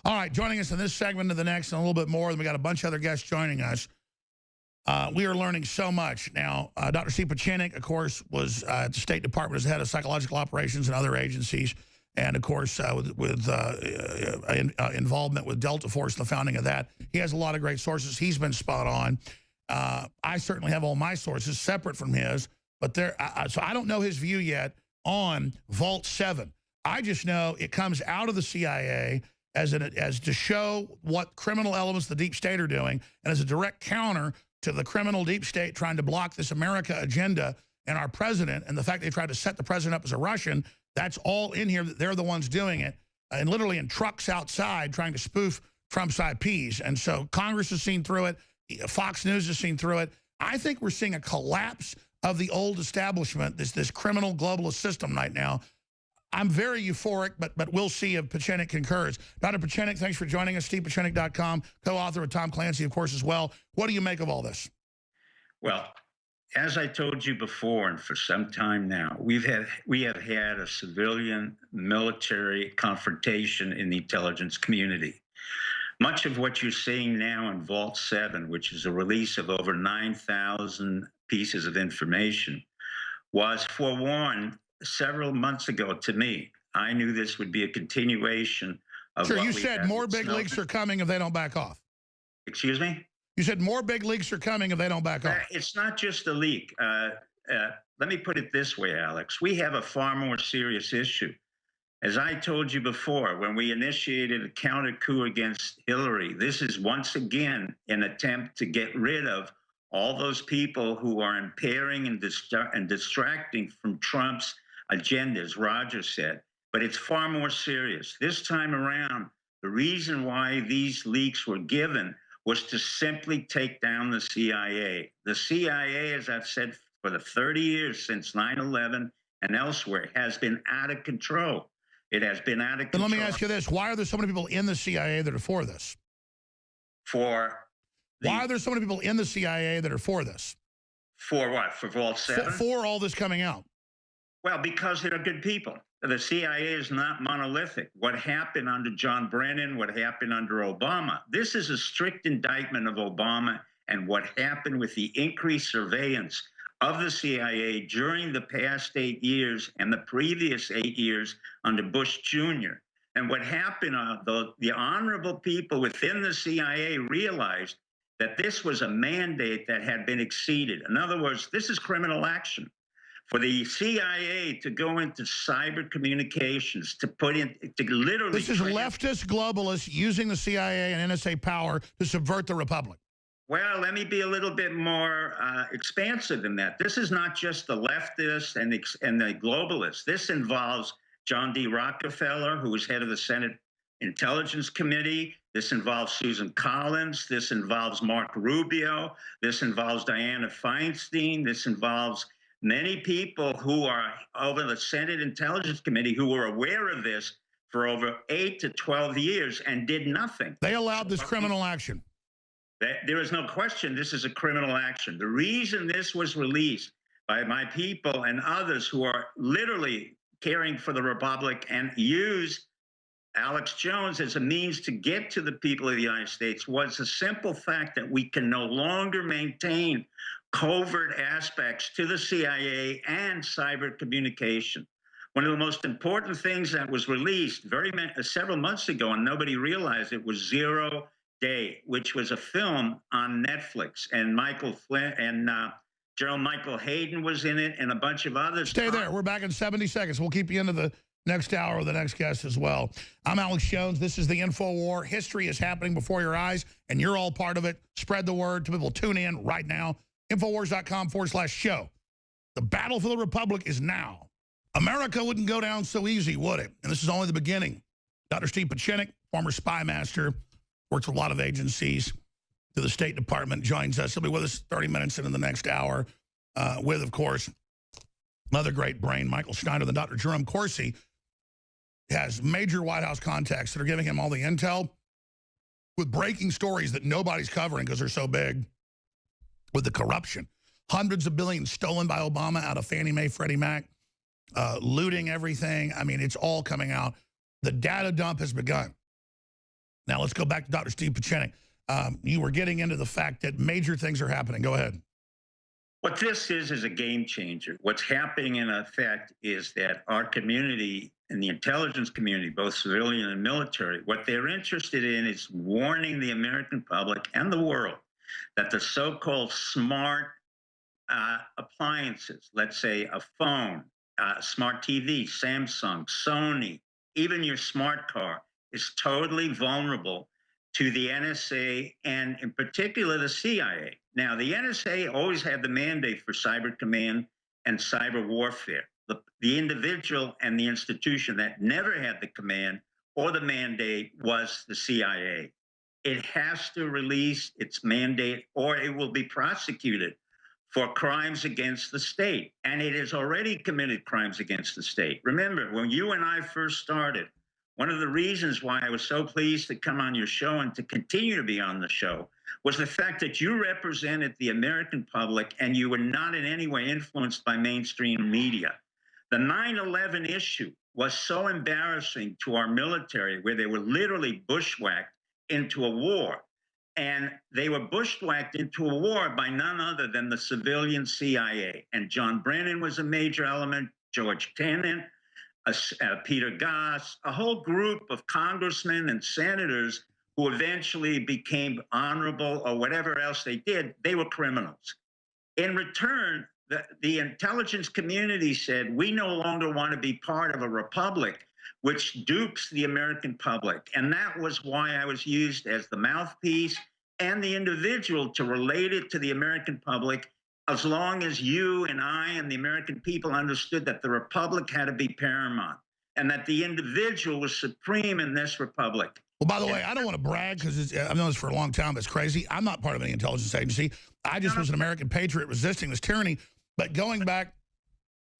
All right, joining us in this segment of the next and a little bit more, and we got a bunch of other guests joining us. We are learning so much now. Dr. Steve Pieczenik, of course, was at the State Department as head of psychological operations and other agencies, and of course with involvement with Delta Force and the founding of that. He has a lot of great sources. He's been spot on. I certainly have all my sources separate from his, but so I don't know his view yet on Vault 7. I just know it comes out of the CIA as to show what criminal elements the deep state are doing, and as a direct counter to the criminal deep state trying to block this America agenda and our president, and the fact they tried to set the president up as a Russian. That's all in here. They're the ones doing it, and literally in trucks outside trying to spoof Trump's IPs. And so Congress has seen through it. Fox News has seen through it. I think we're seeing a collapse of the old establishment, this criminal globalist system right now. I'm very euphoric, but we'll see if Pieczenik concurs. Dr. Pieczenik, thanks for joining us. StevePieczenik.com, co-author with Tom Clancy, of course, as well. What do you make of all this? Well, as I told you before, and for some time now, we have had a civilian military confrontation in the intelligence community. Much of what you're seeing now in Vault 7, which is a release of over 9,000 pieces of information, was forewarned several months ago to me. I knew this would be a continuation of Sure, what you we said had more with big Snowden. leaks are coming if they don't back off. Excuse me? You said more big leaks are coming if they don't back off. It's not just a leak. Let me put it this way, Alex. We have a far more serious issue. As I told you before, when we initiated a counter coup against Hillary, this is once again an attempt to get rid of all those people who are impairing and distracting from Trump's agendas, Roger said. But it's far more serious. This time around, the reason why these leaks were given was to simply take down the CIA. The CIA, as I've said for the 30 years since 9/11 and elsewhere, has been out of control. It has been out of control. But let me ask you this. Why are there so many people in the CIA that are for this? Why are there so many people in the CIA that are for this? For what? For Vault 7? For all this coming out. Well, because they're good people. The CIA is not monolithic. What happened under John Brennan, what happened under Obama, this is a strict indictment of Obama and what happened with the increased surveillance of the CIA during the past 8 years and the previous 8 years under Bush Jr. And what happened, the honorable people within the CIA realized that this was a mandate that had been exceeded. In other words, this is criminal action. For the CIA to go into cyber communications, to literally... This is leftist globalists using the CIA and NSA power to subvert the republic. Well, let me be a little bit more expansive than that. This is not just the leftists and the globalists. This involves John D. Rockefeller, who was head of the Senate Intelligence Committee. This involves Susan Collins. This involves Mark Rubio. This involves Dianna Feinstein. This involves many people who are over the Senate Intelligence Committee who were aware of this for over 8 to 12 years and did nothing. They allowed this criminal action. There is no question this is a criminal action. The reason this was released by my people and others who are literally caring for the Republic and use Alex Jones as a means to get to the people of the United States was the simple fact that we can no longer maintain covert aspects to the CIA and cyber communication. One of the most important things that was released several months ago, and nobody realized it, was 0 Day, which was a film on Netflix, and Michael Flynn and General Michael Hayden was in it, and a bunch of others. Stay there. We're back in 70 seconds. We'll keep you into the next hour with the next guest as well. I'm Alex Jones. This is the InfoWar. History is happening before your eyes, and you're all part of it. Spread the word to people. Tune in right now. Infowars.com/show. The battle for the Republic is now. America wouldn't go down so easy, would it? And this is only the beginning. Dr. Steve Pieczenik, former spy master, works with a lot of agencies, to the State Department, joins us. He'll be with us 30 minutes into the next hour with, of course, another great brain, Michael Schneider. The Dr. Jerome Corsi has major White House contacts that are giving him all the intel with breaking stories that nobody's covering because they're so big, with the corruption. Hundreds of billions stolen by Obama out of Fannie Mae, Freddie Mac, looting everything. I mean, it's all coming out. The data dump has begun. Now let's go back to Dr. Steve Pieczenik. You were getting into the fact that major things are happening. Go ahead. What this is a game changer. What's happening in effect is that our community and the intelligence community, both civilian and military, what they're interested in is warning the American public and the world that the so-called smart appliances, let's say a phone, smart TV, Samsung, Sony, even your smart car, is totally vulnerable to the NSA and in particular the CIA. Now, the NSA always had the mandate for cyber command and cyber warfare. The individual and the institution that never had the command or the mandate was the CIA. It has to release its mandate or it will be prosecuted for crimes against the state. And it has already committed crimes against the state. Remember, when you and I first started, one of the reasons why I was so pleased to come on your show and to continue to be on the show was the fact that you represented the American public and you were not in any way influenced by mainstream media. The 9/11 issue was so embarrassing to our military, where they were literally bushwhacked into a war. And they were bushwhacked into a war by none other than the civilian CIA. And John Brennan was a major element, George Kennan, Peter Goss, a whole group of congressmen and senators who eventually became honorable or whatever else they did. They were criminals. In return, the intelligence community said, we no longer want to be part of a republic which dupes the American public. And that was why I was used as the mouthpiece and the individual to relate it to the American public, as long as you and I and the American people understood that the republic had to be paramount and that the individual was supreme in this republic. Well, by the way, I don't want to brag because I've known this for a long time. It's crazy. I'm not part of any intelligence agency. I just was an American patriot resisting this tyranny. But going back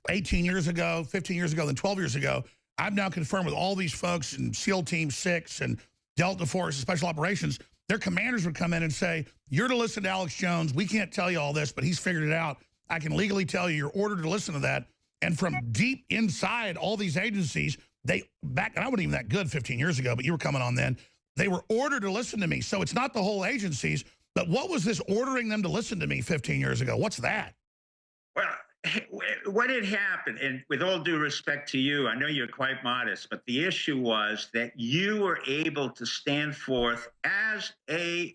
18 years ago, 15 years ago, then 12 years ago, I've now confirmed with all these folks in SEAL Team 6 and Delta Force and Special Operations, their commanders would come in and say, you're to listen to Alex Jones. We can't tell you all this, but he's figured it out. I can legally tell you you're ordered to listen to that. And from deep inside all these agencies, and I wasn't even that good 15 years ago, but you were coming on then, they were ordered to listen to me. So it's not the whole agencies, but what was this ordering them to listen to me 15 years ago? What's that? Well, what had happened, and with all due respect to you, I know you're quite modest, but the issue was that you were able to stand forth as a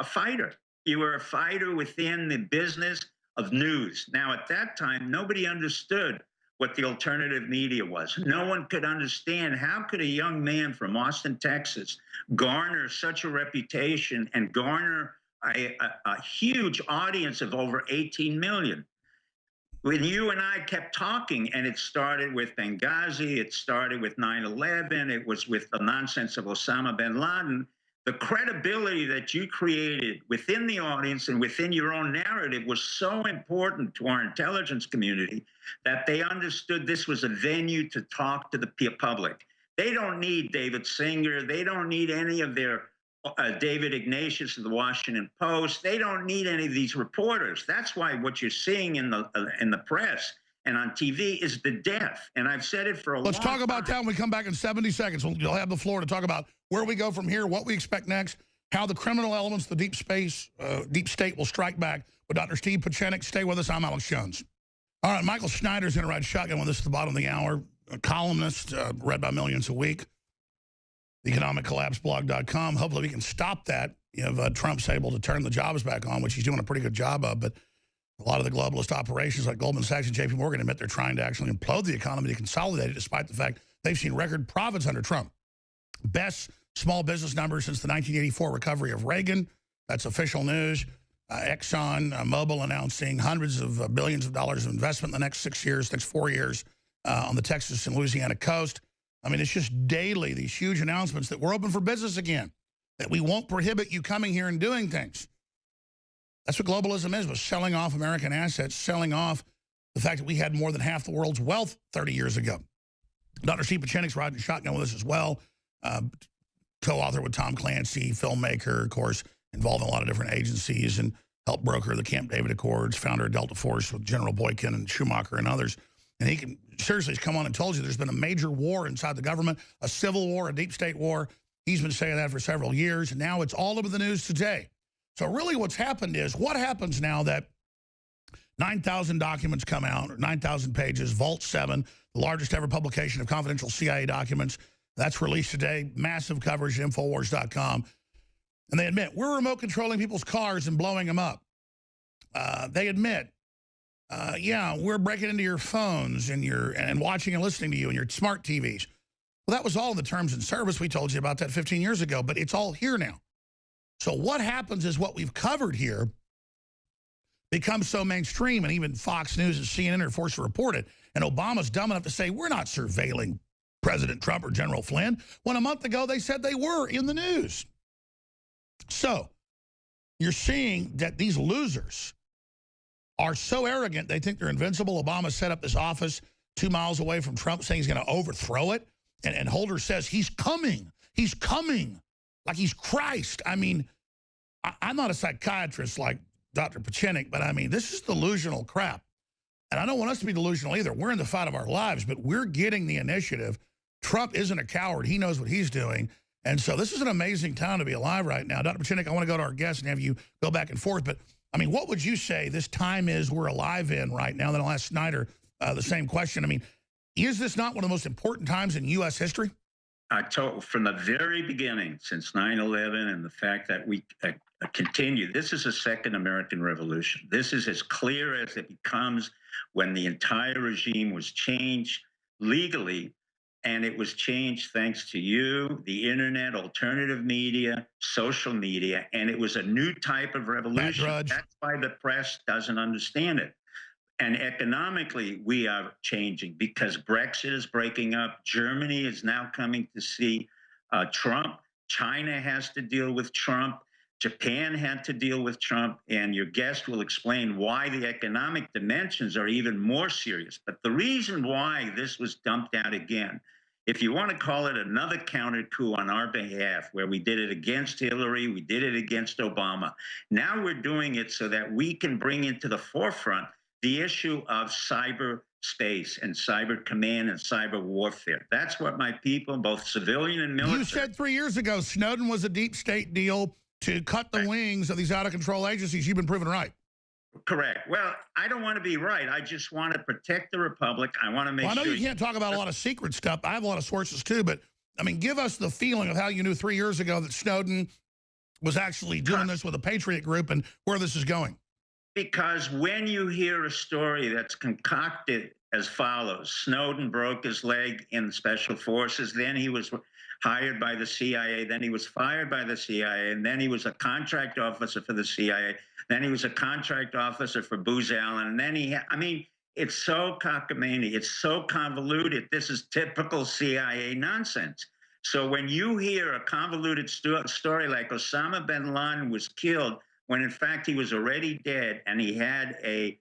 fighter. You were a fighter within the business of news. Now, at that time, nobody understood what the alternative media was. No one could understand how could a young man from Austin, Texas, garner such a reputation and garner a huge audience of over 18 million. When you and I kept talking, and it started with Benghazi, it started with 9/11, it was with the nonsense of Osama bin Laden, the credibility that you created within the audience and within your own narrative was so important to our intelligence community that they understood this was a venue to talk to the public. They don't need David Singer. They don't need any of their David Ignatius of the Washington Post. They don't need any of these reporters. That's why what you're seeing in the press and on TV is the death. And I've said it for a long time. Let's talk about that when we come back in 70 seconds. You'll have the floor to talk about where we go from here, what we expect next, how the criminal elements, the deep state will strike back with Dr. Steve Pieczenik. Stay with us. I'm Alex Jones. All right, Michael Schneider's going to ride shotgun with us at the bottom of the hour. A columnist, read by millions a week. EconomicCollapseBlog.com. Hopefully we can stop that if Trump's able to turn the jobs back on, which he's doing a pretty good job of. But a lot of the globalist operations like Goldman Sachs and JP Morgan admit they're trying to actually implode the economy to consolidate it, despite the fact they've seen record profits under Trump. Best small business numbers since the 1984 recovery of Reagan. That's official news. Exxon Mobil announcing hundreds of billions of dollars of investment in the next 4 years on the Texas and Louisiana coast. I mean, it's just daily, these huge announcements that we're open for business again, that we won't prohibit you coming here and doing things. That's what globalism is, was selling off American assets, selling off the fact that we had more than half the world's wealth 30 years ago. Dr. Steve Pieczenik's riding shotgun with us as well, co-author with Tom Clancy, filmmaker, of course, involved in a lot of different agencies and helped broker the Camp David Accords, founder of Delta Force with General Boykin and Schumacher and others. And he can seriously has come on and told you there's been a major war inside the government, a civil war, a deep state war. He's been saying that for several years, and now it's all over the news today. So really what's happened is, what happens now that 9,000 documents come out, or 9,000 pages, Vault 7, the largest ever publication of confidential CIA documents, that's released today, massive coverage at Infowars.com. And they admit, we're remote controlling people's cars and blowing them up. They admit, yeah, we're breaking into your phones and watching and listening to you and your smart TVs. Well, that was all in the terms and service. We told you about that 15 years ago, but it's all here now. So what happens is, what we've covered here becomes so mainstream, and even Fox News and CNN are forced to report it. And Obama's dumb enough to say, we're not surveilling President Trump or General Flynn, when a month ago they said they were in the news. So you're seeing that these losers are so arrogant, they think they're invincible. Obama set up this office 2 miles away from Trump, saying he's going to overthrow it. And Holder says, he's coming, like he's Christ. I mean, I'm not a psychiatrist like Dr. Pieczenik, but I mean, this is delusional crap. And I don't want us to be delusional either. We're in the fight of our lives, but we're getting the initiative. Trump isn't a coward. He knows what he's doing. And so this is an amazing time to be alive right now. Dr. Pieczenik, I want to go to our guests and have you go back and forth. But, I mean, what would you say this time is we're alive in right now? Then I'll ask Snyder the same question. I mean, is this not one of the most important times in U.S. history? I told from the very beginning, since 9/11, and the fact that we continue, this is a second American Revolution. This is as clear as it becomes when the entire regime was changed legally, and it was changed thanks to you, the internet, alternative media, social media, and it was a new type of revolution. That's why the press doesn't understand it. And economically, we are changing because Brexit is breaking up. Germany is now coming to see Trump. China has to deal with Trump. Japan had to deal with Trump. And your guest will explain why the economic dimensions are even more serious. But the reason why this was dumped out again, if you want to call it another counter coup on our behalf, where we did it against Hillary, we did it against Obama, now we're doing it so that we can bring into the forefront the issue of cyberspace and cyber command and cyber warfare. That's what my people, both civilian and military. You said 3 years ago Snowden was a deep state deal to cut the wings of these out-of-control agencies. You've been proven right. Correct. Well, I don't want to be right. I just want to protect the republic. I want to make sure. I know you can't talk about a lot of secret stuff. I have a lot of sources too, but I mean, give us the feeling of how you knew 3 years ago that Snowden was actually doing this with a Patriot group and where this is going. Because when you hear a story that's concocted as follows, Snowden broke his leg in special forces, then he was hired by the CIA, then he was fired by the CIA, and then he was a contract officer for the CIA, then he was a contract officer for Booz Allen, and then I mean, it's so cockamamie, it's so convoluted. This is typical CIA nonsense. So when you hear a convoluted story like Osama bin Laden was killed when in fact he was already dead, and he had a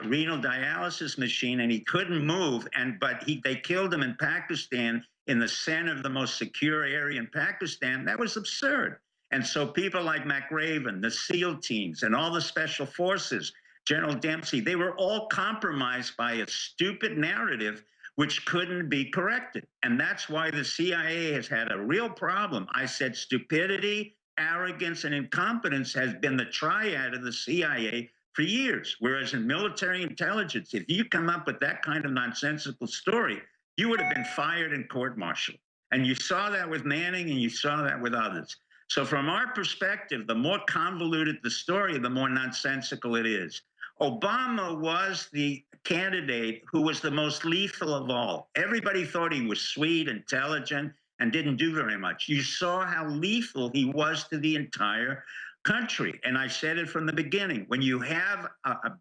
renal dialysis machine and he couldn't move, but they killed him in Pakistan, in the center of the most secure area in Pakistan, that was absurd. And so people like McRaven, the SEAL teams, and all the special forces, General Dempsey, they were all compromised by a stupid narrative which couldn't be corrected. And that's why the CIA has had a real problem. I said stupidity, arrogance, and incompetence has been the triad of the CIA for years. Whereas in military intelligence, if you come up with that kind of nonsensical story, you would have been fired and court-martialed. And you saw that with Manning, and you saw that with others. So from our perspective, the more convoluted the story, the more nonsensical it is. Obama was the candidate who was the most lethal of all. Everybody thought he was sweet, intelligent, and didn't do very much. You saw how lethal he was to the entire country. And I said it from the beginning. When you have a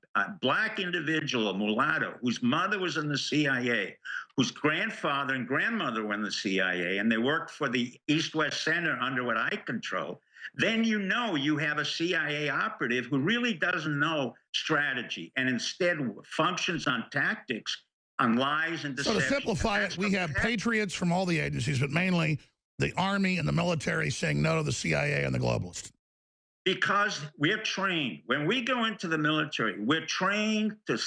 black individual, a mulatto, whose mother was in the CIA, whose grandfather and grandmother were in the CIA, and they worked for the East-West Center under what I control, then you know you have a CIA operative who really doesn't know strategy and instead functions on tactics, on lies and deception. So to simplify it, we have patriots from all the agencies, but mainly the Army and the military saying no to the CIA and the globalists. Because we're trained. When we go into the military, we're trained to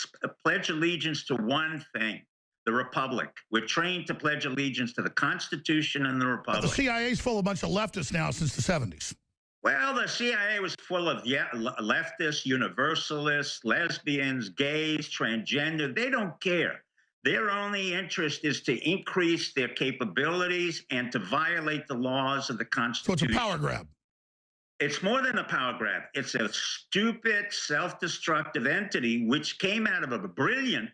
pledge allegiance to one thing, the Republic. We're trained to pledge allegiance to the Constitution and the But the Republic. CIA's full of a bunch of leftists now since the 70s. Well, the CIA was full of leftists, universalists, lesbians, gays, transgender. They don't care. Their only interest is to increase their capabilities and to violate the laws of the So Constitution. it's a power grab. It's more than a power grab. It's a stupid, self-destructive entity which came out of a brilliant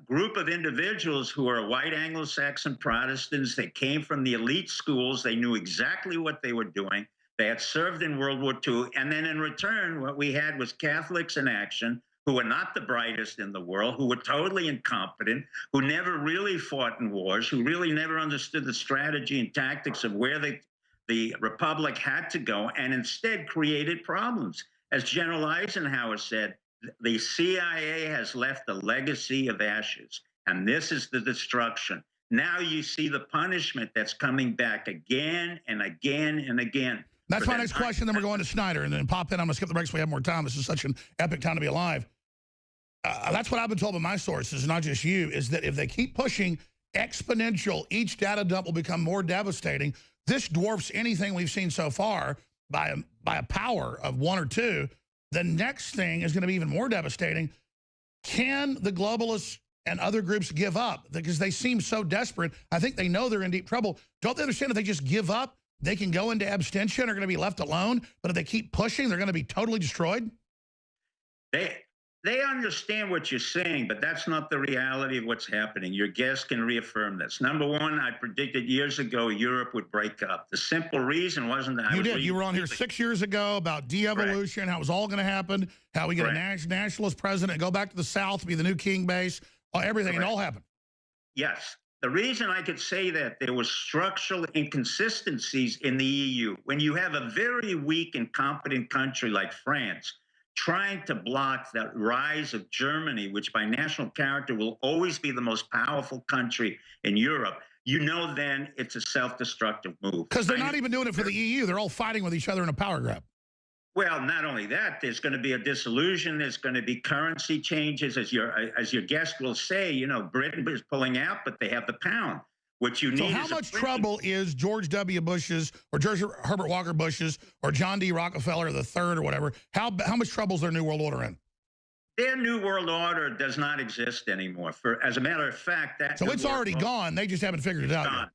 group of individuals who are white Anglo-Saxon Protestants. They came from the elite schools. They knew exactly what they were doing. They had served in World War II. And then in return, what we had was Catholics in action who were not the brightest in the world, who were totally incompetent, who never really fought in wars, who really never understood the strategy and tactics of where the Republic had to go, and instead created problems. As General Eisenhower said, the CIA has left a legacy of ashes, and this is the destruction. Now you see the punishment that's coming back again and again and again. That's my next question, then we're going to Snyder, and then pop in. I'm going to skip the breaks so we have more time. This is such an epic time to be alive. That's what I've been told by my sources, not just you, is that if they keep pushing exponential, each data dump will become more devastating. This dwarfs anything we've seen so far by a power of 1 or 2. The next thing is going to be even more devastating. Can the globalists and other groups give up? Because they seem so desperate. I think they know they're in deep trouble. Don't they understand if they just give up, they can go into abstention, are going to be left alone? But if they keep pushing, they're going to be totally destroyed? They understand what you're saying, but that's not the reality of what's happening. Your guest can reaffirm this. Number one, I predicted years ago Europe would break up. The simple reason wasn't that you did. You were on here 6 years ago about de-evolution, how it was all going to happen, how we get a nationalist president, go back to the South, be the new king base, everything, it all happened. Yes. The reason I could say that there was structural inconsistencies in the EU. When you have a very weak, incompetent country like France, trying to block the rise of Germany, which by national character will always be the most powerful country in Europe, you know then it's a self-destructive move. Because they're not even doing it for the EU. They're all fighting with each other in a power grab. Well, not only that, there's going to be a dissolution. There's going to be currency changes. As your guest will say, you know, Britain is pulling out, but they have the pound. What you need. So how much trouble is George W. Bush's or George Herbert Walker Bush's or John D. Rockefeller III or whatever? How much trouble is their New World Order in? Their New World Order does not exist anymore. As a matter of fact, so it's already gone. They just haven't figured it out yet.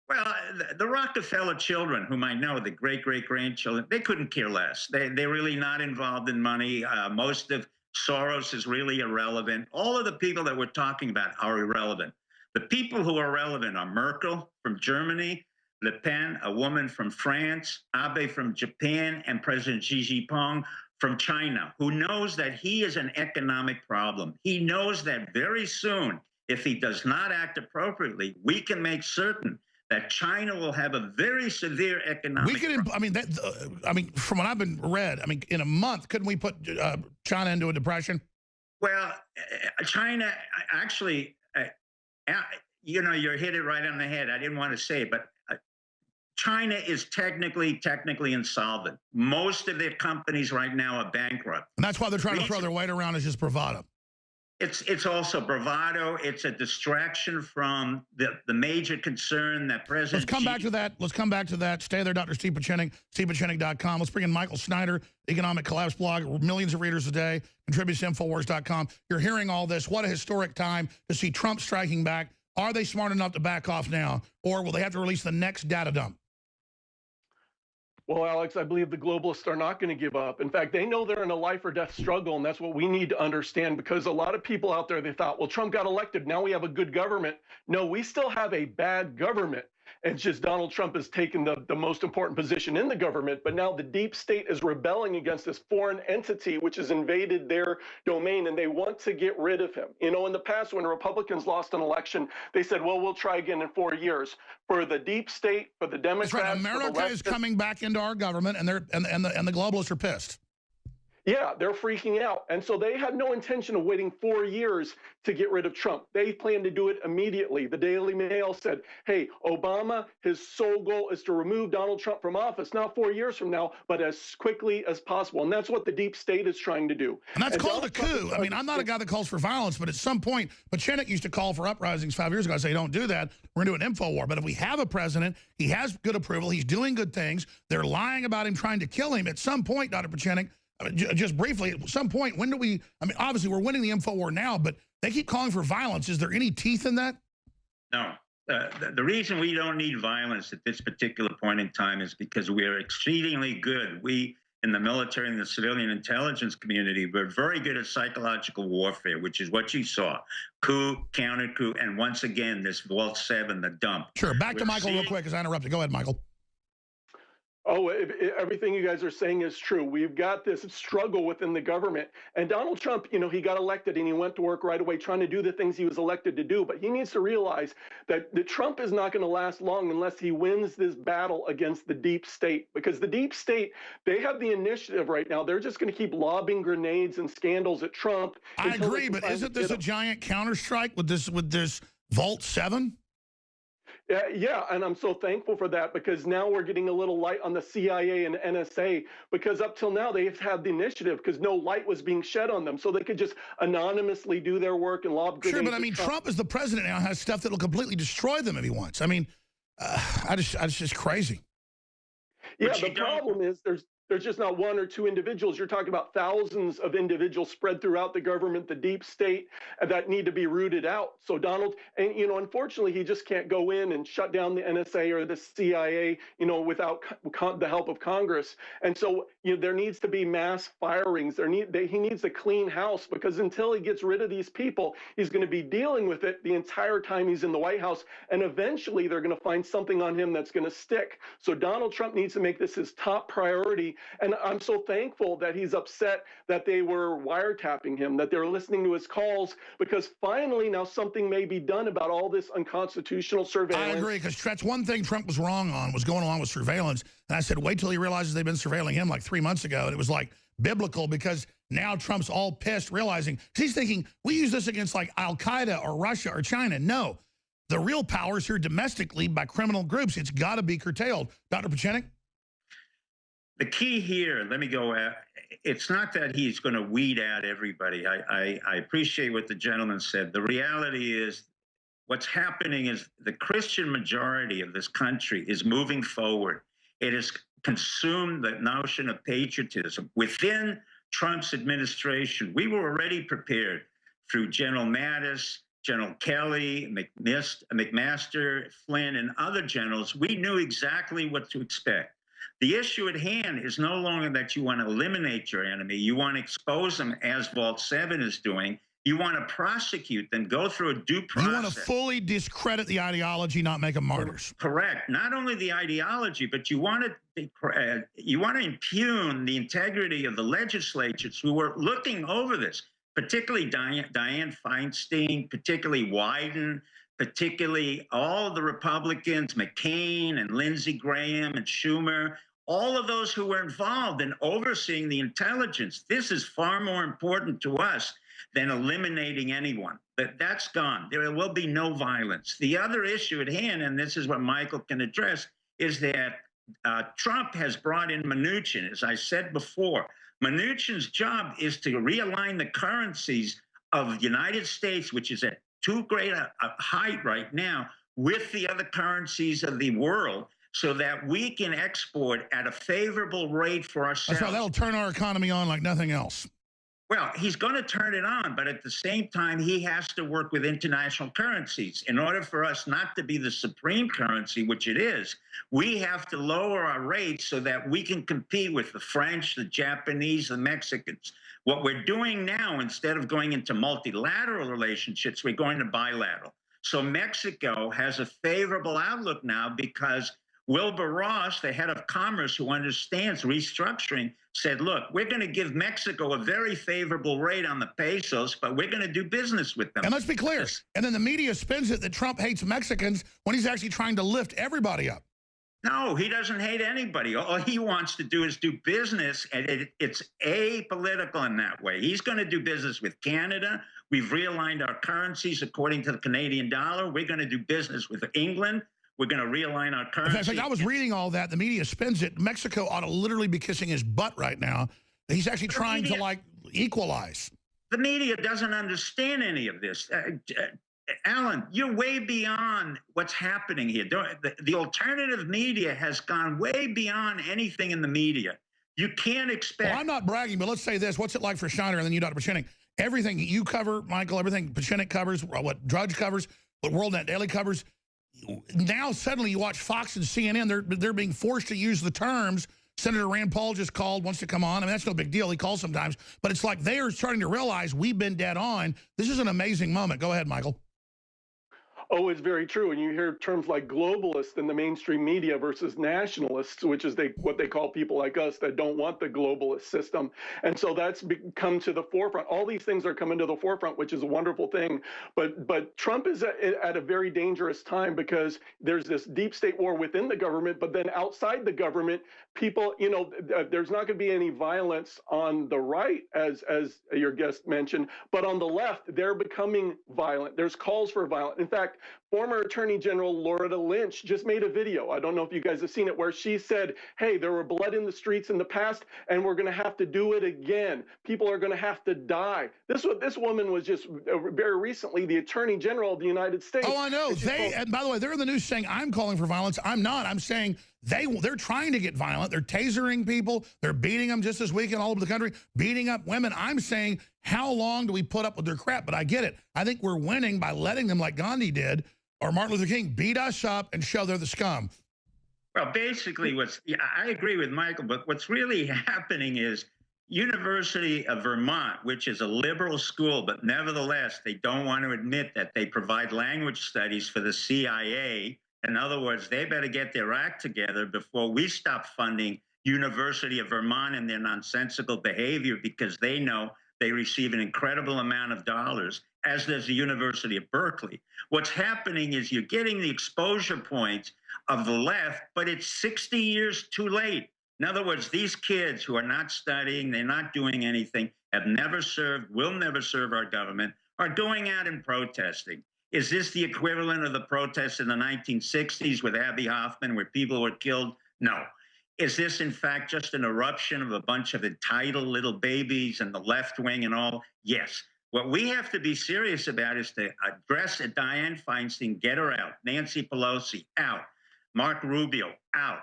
Well, the Rockefeller children, whom I know, the great-great-grandchildren, they couldn't care less. They're really not involved in money. Most of Soros is really irrelevant. All of the people that we're talking about are irrelevant. The people who are relevant are Merkel from Germany, Le Pen, a woman from France, Abe from Japan, and President Xi Jinping from China, who knows that he is an economic problem. He knows that very soon, if he does not act appropriately, we can make certain that China will have a very severe economic problem. I mean, from what I've been read, I mean, in a month, couldn't we put China into a depression? Well, China actually... you know, you hit it right on the head. I didn't want to say it, but China is technically insolvent. Most of their companies right now are bankrupt. And that's why they're trying to throw their weight around as just bravado. It's also bravado. It's a distraction from the major concern that President... Let's come back to that. Let's come back to that. Stay there, Dr. Steve Pieczenik, stevepieczenik.com. Let's bring in Michael Snyder, Economic Collapse blog, millions of readers a day, contributes to Infowars.com. You're hearing all this. What a historic time to see Trump striking back. Are they smart enough to back off now, or will they have to release the next data dump? Well, Alex, I believe the globalists are not going to give up. In fact, they know they're in a life or death struggle, and that's what we need to understand, because a lot of people out there, they thought, well, Trump got elected, now we have a good government. No, we still have a bad government. It's just Donald Trump has taken the most important position in the government, but now the deep state is rebelling against this foreign entity which has invaded their domain, and they want to get rid of him. You know, in the past, when Republicans lost an election, they said, well, we'll try again in 4 years. For the deep state, for the Democrats... That's right. America is coming back into our government, and the globalists are pissed. Yeah, they're freaking out. And so they had no intention of waiting 4 years to get rid of Trump. They plan to do it immediately. The Daily Mail said, hey, Obama, his sole goal is to remove Donald Trump from office, not 4 years from now, but as quickly as possible. And that's what the deep state is trying to do. And that's called a coup. I mean, I'm not a guy that calls for violence, but at some point, Pieczenik used to call for uprisings 5 years ago. I say, don't do that. We're going to do an info war. But if we have a president, he has good approval, he's doing good things, they're lying about him trying to kill him. At some point, Dr. Pieczenik, I mean, just briefly, at some point, when do we, I mean, obviously we're winning the info war now, but they keep calling for violence. Is there any teeth in that? No. The reason we don't need violence at this particular point in time is because we are exceedingly good. We, in the military and the civilian intelligence community, we're very good at psychological warfare, which is what you saw. Coup, counter coup, and once again, this Vault 7, the dump. Sure. Back to Michael real quick, as I interrupted. Go ahead, Michael. Oh, everything you guys are saying is true. We've got this struggle within the government. And Donald Trump, you know, he got elected and he went to work right away trying to do the things he was elected to do. But he needs to realize that Trump is not going to last long unless he wins this battle against the deep state. Because the deep state, they have the initiative right now. They're just going to keep lobbing grenades and scandals at Trump. I agree, but isn't this a giant counterstrike with this Vault 7? Yeah, and I'm so thankful for that because now we're getting a little light on the CIA and NSA because up till now they've had the initiative because no light was being shed on them. So they could just anonymously do their work and lob grenades. Sure, but I mean, Trump is the president now, has stuff that will completely destroy them if he wants. I mean, it's just crazy. Yeah, the problem is there's just not one or two individuals. You're talking about thousands of individuals spread throughout the government, the deep state, that need to be rooted out. So Donald, and you know, unfortunately, he just can't go in and shut down the NSA or the CIA, you know, without the help of Congress. And so, you know, there needs to be mass firings. He needs a clean house because until he gets rid of these people, he's going to be dealing with it the entire time he's in the White House. And eventually, they're going to find something on him that's going to stick. So Donald Trump needs to make this his top priority. And I'm so thankful that he's upset that they were wiretapping him, that they're listening to his calls, because finally now something may be done about all this unconstitutional surveillance. I agree, because that's one thing Trump was wrong on, was going along with surveillance. And I said, wait till he realizes they've been surveilling him like 3 months ago. And it was like biblical because now Trump's all pissed, realizing, he's thinking, we use this against like Al-Qaeda or Russia or China. No, the real power is here domestically by criminal groups. It's got to be curtailed. Dr. Pieczenik? The key here, let me go at, it's not that he's going to weed out everybody. I appreciate what the gentleman said. The reality is what's happening is the Christian majority of this country is moving forward. It has consumed the notion of patriotism. Within Trump's administration, we were already prepared through General Mattis, General Kelly, McMaster, Flynn, and other generals. We knew exactly what to expect. The issue at hand is no longer that you want to eliminate your enemy. You want to expose them, as Vault 7 is doing. You want to prosecute them, go through a due process. You want to fully discredit the ideology, not make them martyrs. Correct. Not only the ideology, but you want to impugn the integrity of the legislatures who were looking over this, particularly Dianne Feinstein, particularly Wyden, particularly all of the Republicans, McCain and Lindsey Graham and Schumer, all of those who were involved in overseeing the intelligence. This is far more important to us than eliminating anyone. But that's gone. There will be no violence. The other issue at hand, and this is what Michael can address, is that Trump has brought in Mnuchin. As I said before, Mnuchin's job is to realign the currencies of the United States, which is at too great a height right now, with the other currencies of the world, so that we can export at a favorable rate for ourselves. That's right. That'll turn our economy on like nothing else. Well, he's going to turn it on, but at the same time, he has to work with international currencies. In order for us not to be the supreme currency, which it is, we have to lower our rates so that we can compete with the French, the Japanese, the Mexicans. What we're doing now, instead of going into multilateral relationships, we're going to bilateral. So Mexico has a favorable outlook now because Wilbur Ross, the head of commerce who understands restructuring, said, look, we're going to give Mexico a very favorable rate on the pesos, but we're going to do business with them. And let's be clear. And then the media spins it that Trump hates Mexicans when he's actually trying to lift everybody up. No, he doesn't hate anybody. All he wants to do is do business, and it's apolitical in that way. He's going to do business with Canada. We've realigned our currencies according to the Canadian dollar. We're going to do business with England. We're going to realign our currency. In fact, I was reading all that. The media spins it. Mexico ought to literally be kissing his butt right now. He's actually trying to, like, equalize. The media doesn't understand any of this. Alan, you're way beyond what's happening here. The alternative media has gone way beyond anything in the media. You can't expect... Well, I'm not bragging, but let's say this. What's it like for Schneider and then you, Dr. Pieczenik? Everything you cover, Michael, everything Pieczenik covers, what Drudge covers, what WorldNet Daily covers, now suddenly you watch Fox and CNN, they're being forced to use the terms. Senator Rand Paul just called, wants to come on. I mean, that's no big deal. He calls sometimes. But it's like they are starting to realize we've been dead on. This is an amazing moment. Go ahead, Michael. Oh, it's very true. And you hear terms like globalist in the mainstream media versus nationalists, which is what they call people like us that don't want the globalist system. And so that's come to the forefront. All these things are coming to the forefront, which is a wonderful thing. But Trump is at a very dangerous time because there's this deep state war within the government, but then outside the government, people, you know, there's not going to be any violence on the right, as your guest mentioned, but on the left, they're becoming violent. There's calls for violence. In fact, former Attorney General Loretta Lynch just made a video. I don't know if you guys have seen it, where she said, hey, there were blood in the streets in the past, and we're going to have to do it again. People are going to have to die. This woman was just very recently the Attorney General of the United States. Oh, I know. And by the way, they're in the news saying I'm calling for violence. I'm not. I'm saying they're trying to get violent. They're tasering people. They're beating them just this weekend all over the country, beating up women. I'm saying, how long do we put up with their crap? But I get it. I think we're winning by letting them, like Gandhi did, or Martin Luther King, beat us up and show they're the scum. Well, basically, I agree with Michael, but what's really happening is University of Vermont, which is a liberal school, but nevertheless, they don't want to admit that they provide language studies for the CIA. In other words, they better get their act together before we stop funding University of Vermont and their nonsensical behavior, because they know they receive an incredible amount of dollars, as does the University of Berkeley. What's happening is you're getting the exposure points of the left, but it's 60 years too late. In other words, these kids who are not studying, they're not doing anything, have never served, will never serve our government, are going out and protesting. Is this the equivalent of the protests in the 1960s with Abby Hoffman, where people were killed? No. Is this, in fact, just an eruption of a bunch of entitled little babies and the left wing and all? Yes. What we have to be serious about is to address Dianne Feinstein, get her out. Nancy Pelosi, out. Mark Rubio, out.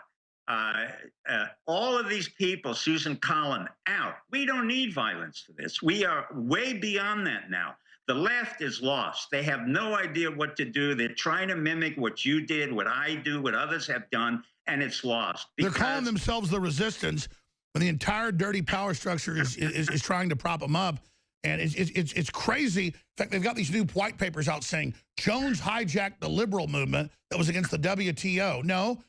All of these people, Susan Collins, out. We don't need violence for this. We are way beyond that now. The left is lost. They have no idea what to do. They're trying to mimic what you did, what I do, what others have done, and it's lost. They're calling themselves the resistance when the entire dirty power structure is trying to prop them up. And it's crazy. In fact, they've got these new white papers out saying Jones hijacked the liberal movement that was against the WTO. No,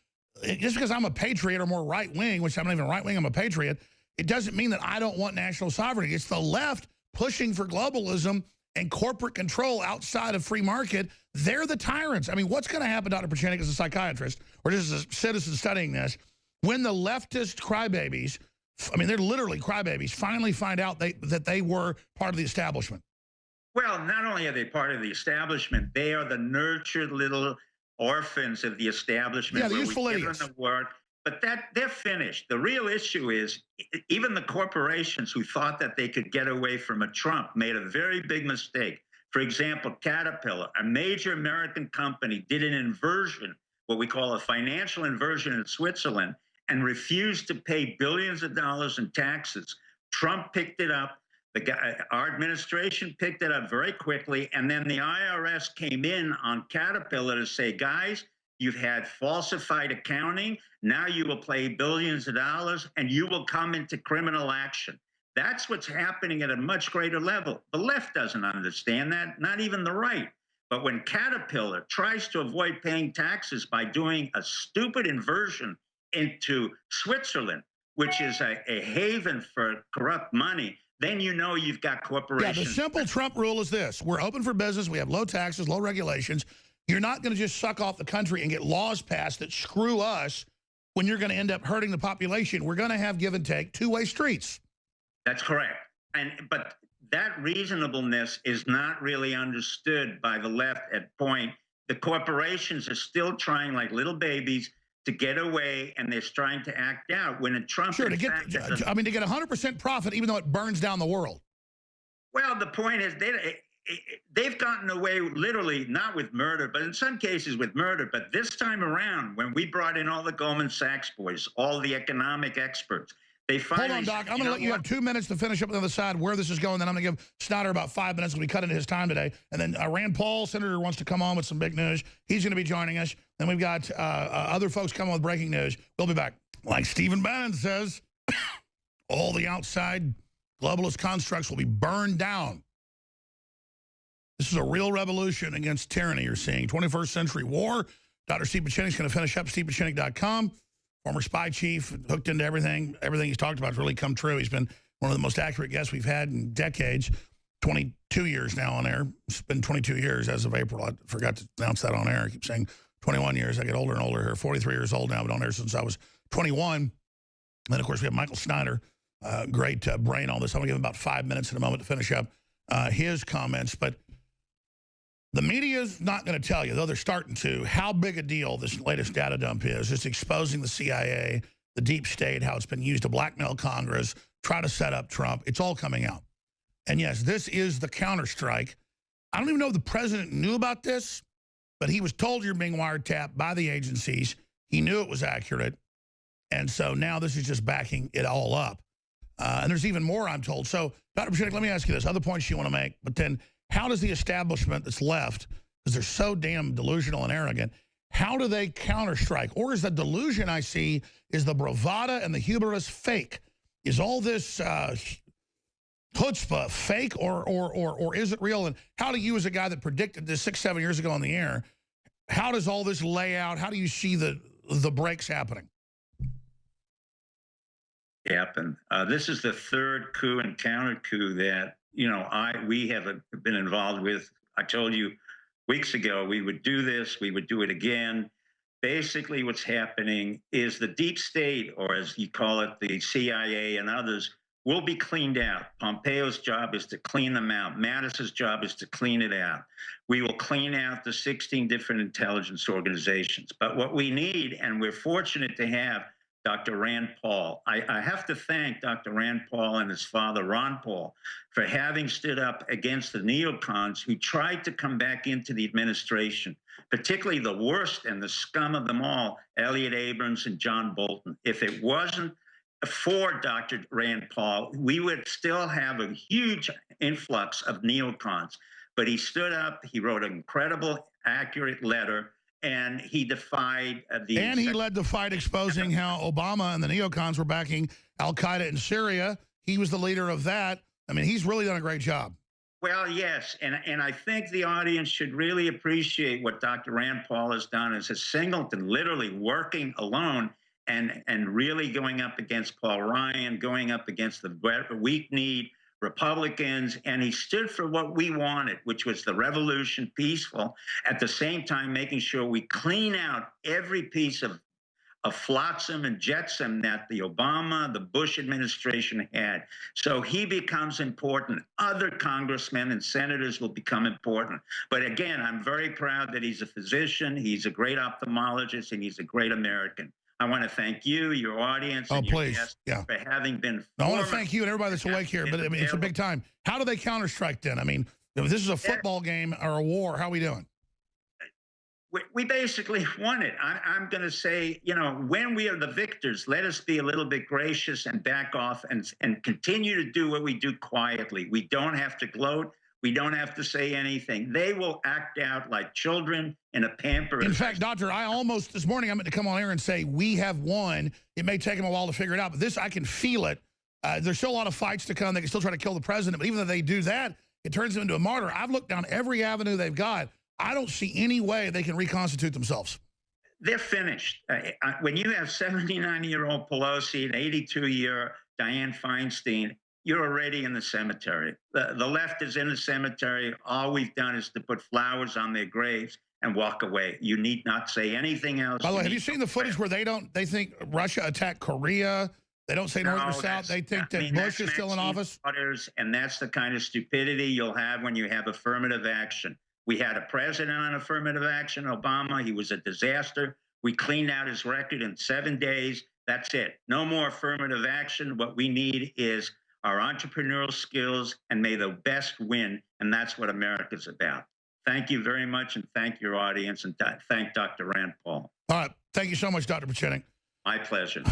just because I'm a patriot or more right-wing, which I'm not even right-wing, I'm a patriot, it doesn't mean that I don't want national sovereignty. It's the left pushing for globalism and corporate control outside of free market. They're the tyrants. I mean, what's going to happen, Dr. Pieczenik, as a psychiatrist, or just as a citizen studying this, when the leftist crybabies, I mean, they're literally crybabies, finally find out that they were part of the establishment? Well, not only are they part of the establishment, they are the nurtured little orphans of the establishment. Yeah, the useful idiots. The word, but they're finished. The real issue is even the corporations who thought that they could get away from a Trump made a very big mistake. For example, Caterpillar, a major American company, did an inversion, what we call a financial inversion in Switzerland, and refused to pay billions of dollars in taxes. Trump picked it up. Our administration picked it up very quickly, and then the IRS came in on Caterpillar to say, guys, you've had falsified accounting. Now you will pay billions of dollars, and you will come into criminal action. That's what's happening at a much greater level. The left doesn't understand that, not even the right. But when Caterpillar tries to avoid paying taxes by doing a stupid inversion into Switzerland, which is a haven for corrupt money, then you know you've got corporations. Yeah, the simple Trump rule is this. We're open for business. We have low taxes, low regulations. You're not going to just suck off the country and get laws passed that screw us when you're going to end up hurting the population. We're going to have give and take, two-way streets. That's correct. But that reasonableness is not really understood by the left at point. The corporations are still trying like little babies to get away, and they're trying to act out. When a Trump, sure, to get 100% profit, even though it burns down the world. Well, the point is they've gotten away literally, not with murder, but in some cases with murder. But this time around, when we brought in all the Goldman Sachs boys, all the economic experts, they finally... Hold on, Doc. I'm going to let you have 2 minutes to finish up on the other side where this is going. Then I'm going to give Snyder about 5 minutes when we cut into his time today. And then Rand Paul, Senator, wants to come on with some big news. He's going to be joining us. Then we've got other folks coming with breaking news. We'll be back. Like Stephen Bannon says, all the outside globalist constructs will be burned down. This is a real revolution against tyranny you're seeing. 21st century war. Dr. Steve Pieczenik is going to finish up, stevepieczenik.com. Former spy chief, hooked into everything. Everything he's talked about has really come true. He's been one of the most accurate guests we've had in decades. 22 years now on air. It's been 22 years as of April. I forgot to announce that on air. I keep saying 21 years. I get older and older here. 43 years old now, but on air since I was 21. And then, of course, we have Michael Snyder, great brain on this. I'm going to give him about 5 minutes in a moment to finish up his comments. But the media's not going to tell you, though they're starting to, how big a deal this latest data dump is. It's exposing the CIA, the deep state, how it's been used to blackmail Congress, try to set up Trump. It's all coming out. And yes, this is the counterstrike. I don't even know if the president knew about this, but he was told you're being wiretapped by the agencies. He knew it was accurate. And so now this is just backing it all up. And there's even more, I'm told. So, Dr. Pieczenik, let me ask you this. Other points you want to make, but then how does the establishment that's left, because they're so damn delusional and arrogant, how do they counterstrike? Or is the delusion I see, is the bravada and the hubris fake? Is all this chutzpah fake or is it real? And how do you, as a guy that predicted this 6-7 years ago on the air, how does all this lay out? How do you see the breaks happening? Happen. This is the third coup and counter coup that we have been involved with. I told you weeks ago we would do this, we would do it again. Basically, what's happening is the deep state, or as you call it, the CIA and others, will be cleaned out. Pompeo's job is to clean them out. Mattis's job is to clean it out. We will clean out the 16 different intelligence organizations. But what we need, and we're fortunate to have Dr. Rand Paul. I have to thank Dr. Rand Paul and his father, Ron Paul, for having stood up against the neocons who tried to come back into the administration, particularly the worst and the scum of them all, Elliot Abrams and John Bolton. If it wasn't for Dr. Rand Paul, we would still have a huge influx of neocons. But he stood up, he wrote an incredible, accurate letter, and he defied the... And he led the fight exposing how Obama and the neocons were backing al-Qaeda in Syria. He was the leader of that. I mean, he's really done a great job. Well, yes, and I think the audience should really appreciate what Dr. Rand Paul has done as a singleton, literally working alone and really going up against Paul Ryan, going up against the weak-kneed Republicans, and he stood for what we wanted, which was the revolution, peaceful, at the same time making sure we clean out every piece of flotsam and jetsam that the Obama, the Bush administration had. So he becomes important. Other congressmen and senators will become important. But again, I'm very proud that he's a physician, he's a great ophthalmologist, and he's a great American. I want to thank you, your audience, and your guests for having been... I want to thank you and everybody that's awake here, but I mean, it's a big time. How do they counterstrike then? I mean, if this is a football game or a war, how are we doing? We basically won it. I'm going to say, when we are the victors, let us be a little bit gracious and back off and continue to do what we do quietly. We don't have to gloat. We don't have to say anything. They will act out like children in a pamper. In fact, Doctor, I almost, this morning, I'm going to come on air and say, we have won. It may take them a while to figure it out, but this, I can feel it. There's still a lot of fights to come. They can still try to kill the president, but even though they do that, it turns them into a martyr. I've looked down every avenue they've got. I don't see any way they can reconstitute themselves. They're finished. When you have 79-year-old Pelosi and 82-year Dianne Feinstein, you're already in the cemetery. The left is in the cemetery. All we've done is to put flowers on their graves and walk away. You need not say anything else. By the way, have you seen the footage where they think Russia attacked Korea? They don't say North or South. They think that Bush is still in office. And that's the kind of stupidity you'll have when you have affirmative action. We had a president on affirmative action, Obama. He was a disaster. We cleaned out his record in 7 days. That's it. No more affirmative action. What we need is our entrepreneurial skills, and may the best win. And that's what America's about. Thank you very much, and thank your audience, and thank Dr. Rand Paul. All right. Thank you so much, Dr. Pieczenik. My pleasure.